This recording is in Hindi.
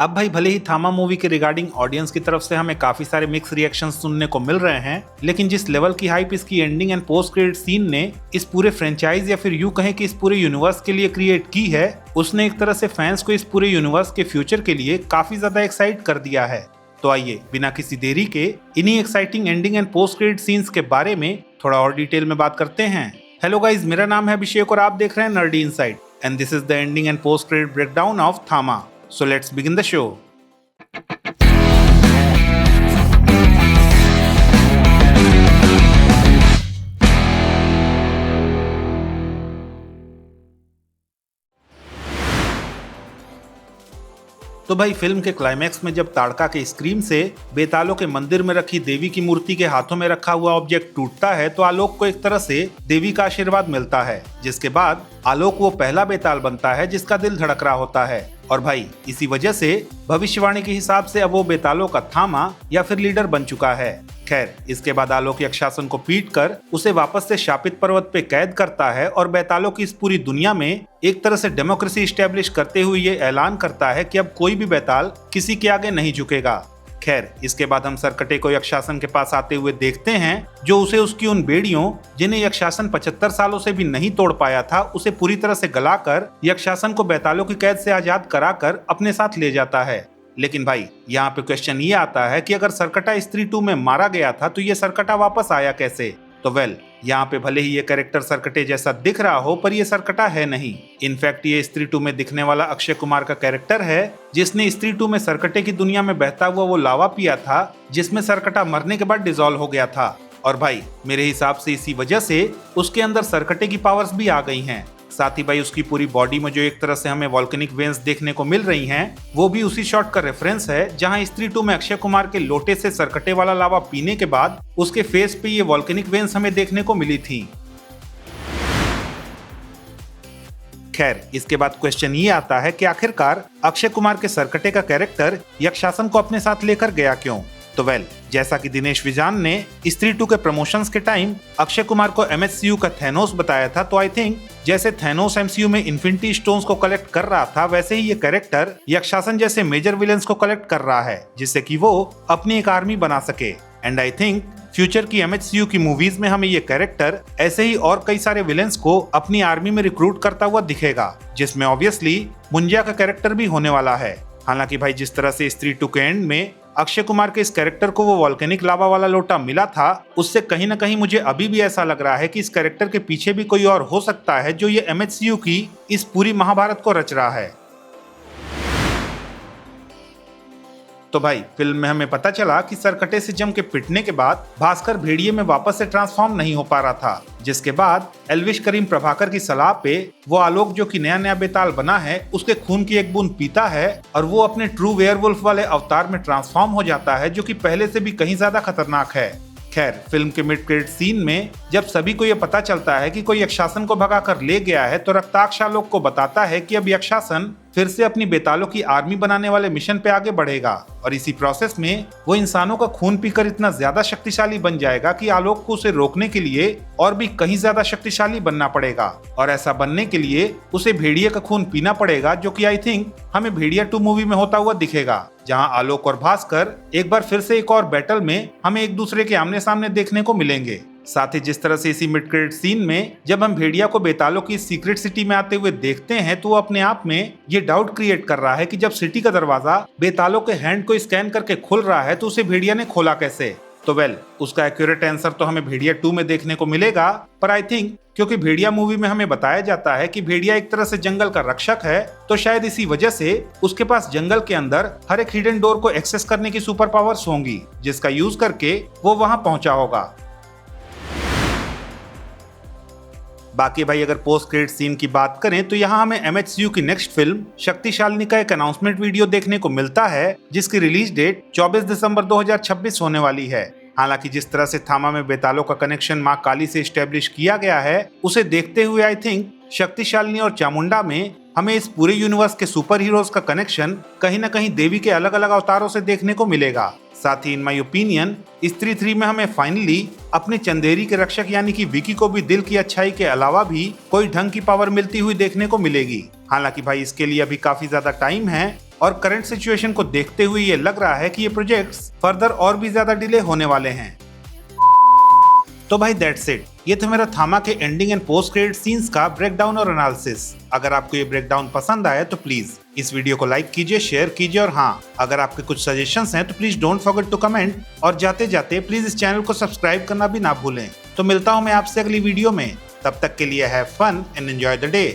अब भाई भले ही थामा मूवी के रिगार्डिंग ऑडियंस की तरफ से हमें काफी सारे मिक्स रिएक्शंस सुनने को मिल रहे हैं, लेकिन जिस लेवल की हाइप इसकी ending and post credit scene ने इस पूरे फ्रेंचाइज या फिर यूं कहें कि इस पूरे यूनिवर्स के लिए क्रिएट की है, उसने एक तरह से फैंस को इस पूरे यूनिवर्स के फ्यूचर के लिए काफी ज्यादा एक्साइट कर दिया है। तो आइए बिना किसी देरी के इन्हीं exciting ending and post credit scenes के बारे में थोड़ा और डिटेल में बात करते हैं। हेलो गाइज, मेरा नाम है अभिषेक और आप देख रहे हैं nerdy inside and this is the ending and post credit breakdown of Thama. So let's begin the show. तो भाई फिल्म के क्लाइमैक्स में जब ताड़का के स्क्रीम से बेतालों के मंदिर में रखी देवी की मूर्ति के हाथों में रखा हुआ ऑब्जेक्ट टूटता है तो आलोक को एक तरह से देवी का आशीर्वाद मिलता है, जिसके बाद आलोक वो पहला बेताल बनता है जिसका दिल धड़क रहा होता है। और भाई इसी वजह से भविष्यवाणी के हिसाब से अब वो बेतालों का थामा या फिर लीडर बन चुका है। खैर, इसके बाद आलोक यक्षासन को पीटकर उसे वापस से शापित पर्वत पे कैद करता है और बेतालों की इस पूरी दुनिया में एक तरह से डेमोक्रेसी स्टैब्लिश करते हुए ये ऐलान करता है कि अब कोई भी बेताल किसी के आगे नहीं झुकेगा। खैर, इसके बाद हम सरकटे को यक्षासन के पास आते हुए देखते हैं, जो उसे उसकी उन बेड़ियों जिन्हें यक्षासन 75 सालों से भी नहीं तोड़ पाया था, उसे पूरी तरह से गलाकर यक्षासन को बेतालों की कैद से आजाद कराकर अपने साथ ले जाता है। लेकिन भाई यहाँ पे क्वेश्चन ये आता है कि अगर सरकटा स्त्री 2 में मारा गया था तो ये सरकटा वापस आया कैसे? तो वेल, यहाँ पे भले ही ये कैरेक्टर सरकटे जैसा दिख रहा हो पर ये सरकटा है नहीं। इनफैक्ट ये स्त्री 2 में दिखने वाला अक्षय कुमार का कैरेक्टर है, जिसने स्त्री 2 में सरकटे की दुनिया में बहता हुआ वो लावा पिया था जिसमें सरकटा मरने के बाद डिसॉल्व हो गया था। और भाई मेरे हिसाब से इसी वजह से उसके अंदर सरकटे की पावर्स भी आ गई हैं। साथ ही भाई उसकी पूरी बॉडी में जो एक तरह से हमें वॉल्केनिक वेन्स देखने को मिल रही हैं, वो भी उसी शॉट का रेफरेंस है जहां स्त्री 2 में अक्षय कुमार के लोटे से सरकटे वाला लावा पीने के बाद उसके फेस पे ये वॉल्केनिक वेन्स हमें देखने को मिली थी। खैर, इसके बाद क्वेश्चन ये आता है कि आखिरकार अक्षय कुमार के सरकटे का कैरेक्टर यक्षासन को अपने साथ लेकर गया क्यों? तो वेल, जैसा कि दिनेश विजान ने स्त्री 2 के प्रमोशंस के टाइम अक्षय कुमार को MCU का थैनोस बताया था, तो आई थिंक जैसे थैनोस MCU में इन्फिनिटी स्टोन्स को कलेक्ट कर रहा था, वैसे ही ये कैरेक्टर यक्षासन जैसे मेजर विलेंस को कलेक्ट कर रहा है, जिससे कि वो अपनी एक आर्मी बना सके। एंड आई थिंक फ्यूचर की MCU की मूवीज में हमें ये कैरेक्टर ऐसे ही और कई सारे विलेंस को अपनी आर्मी में रिक्रूट करता हुआ दिखेगा, जिसमें ऑब्वियसली मुंजिया का कैरेक्टर भी होने वाला है। हालांकि भाई जिस तरह से स्त्री 2 के एंड में अक्षय कुमार के इस कैरेक्टर को वो वॉल्केनिक लावा वाला लोटा मिला था, उससे कहीं ना कहीं मुझे अभी भी ऐसा लग रहा है कि इस कैरेक्टर के पीछे भी कोई और हो सकता है जो ये MCU की इस पूरी महाभारत को रच रहा है। तो भाई फिल्म में हमें पता चला कि सरकटे से जम के पिटने के बाद भास्कर भेड़िए में वापस से ट्रांसफॉर्म नहीं हो पा रहा था, जिसके बाद एल्विश करीम प्रभाकर की सलाह पे वो आलोक जो कि नया नया बेताल बना है उसके खून की एक बूंद पीता है और वो अपने ट्रू वेयरवुल्फ वाले अवतार में ट्रांसफॉर्म हो जाता है, जो कि पहले से भी कहीं ज्यादा खतरनाक है। खैर, फिल्म के मिड क्रेडिट सीन में जब सभी को ये पता चलता है कि कोई यक्षासन को भगा कर ले गया है, तो रक्ताक्ष आलोक को बताता है कि अब यक्षासन फिर से अपनी बेतालों की आर्मी बनाने वाले मिशन पे आगे बढ़ेगा और इसी प्रोसेस में वो इंसानों का खून पीकर इतना ज्यादा शक्तिशाली बन जाएगा कि आलोक को उसे रोकने के लिए और भी कहीं ज्यादा शक्तिशाली बनना पड़ेगा। और ऐसा बनने के लिए उसे भेड़िए का खून पीना पड़ेगा, जो कि आई थिंक हमें भेड़िया 2 मूवी में होता हुआ दिखेगा, जहां आलोक और भास्कर एक बार फिर से एक और बैटल में हमें एक दूसरे के आमने सामने देखने को मिलेंगे। साथ ही जिस तरह से इसी मिड क्रेडिट सीन में जब हम भेड़िया को बेतालों की सीक्रेट सिटी में आते हुए देखते हैं, तो वो अपने आप में ये डाउट क्रिएट कर रहा है कि जब सिटी का दरवाजा बेतालों के हैंड को स्कैन करके खुल रहा है तो उसे भेड़िया ने खोला कैसे? तो वेल, उसका एक्यूरेट आंसर तो हमें भेड़िया 2 में देखने को मिलेगा, पर आई थिंक क्योंकि भेड़िया मूवी में हमें बताया जाता है कि भेड़िया एक तरह से जंगल का रक्षक है, तो शायद इसी वजह से उसके पास जंगल के अंदर हर एक हिडन डोर को एक्सेस करने की सुपर पावर्स होंगी, जिसका यूज करके वो वहां पहुंचा होगा। बाकी भाई अगर पोस्ट क्रेडिट सीन की बात करें तो यहाँ हमें MCU की नेक्स्ट फिल्म शक्तिशालिनी का एक अनाउंसमेंट वीडियो देखने को मिलता है, जिसकी रिलीज डेट 24 दिसंबर 2026 होने वाली है। हालांकि जिस तरह से थामा में बेतालों का कनेक्शन मां काली से स्टैब्लिश किया गया है, उसे देखते हुए आई थिंक शक्तिशालिनी और चामुंडा में हमें इस पूरे यूनिवर्स के सुपर हीरोज का कनेक्शन कहीं ना कहीं देवी के अलग अलग अवतारों से देखने को मिलेगा। साथ ही इन माय ओपिनियन स्त्री 3 में हमें फाइनली अपने चंदेरी के रक्षक यानी कि विकी को भी दिल की अच्छाई के अलावा भी कोई ढंग की पावर मिलती हुई देखने को मिलेगी। हालांकि भाई इसके लिए अभी काफी ज्यादा टाइम है और करंट सिचुएशन को देखते हुए ये लग रहा है कि ये प्रोजेक्ट्स फर्दर और भी ज्यादा डिले होने वाले हैं। तो भाई दैट्स इट, ये था मेरा थामा के ending and post credit scenes का ब्रेकडाउन और एनालिसिस। अगर आपको ये ब्रेकडाउन पसंद आया तो प्लीज इस वीडियो को लाइक कीजिए, शेयर कीजिए और हाँ, अगर आपके कुछ सजेशंस हैं तो please don't forget to comment और जाते जाते प्लीज इस चैनल को सब्सक्राइब करना भी ना भूलें। तो मिलता हूँ मैं आपसे अगली वीडियो में, तब तक के लिए have fun and enjoy the day.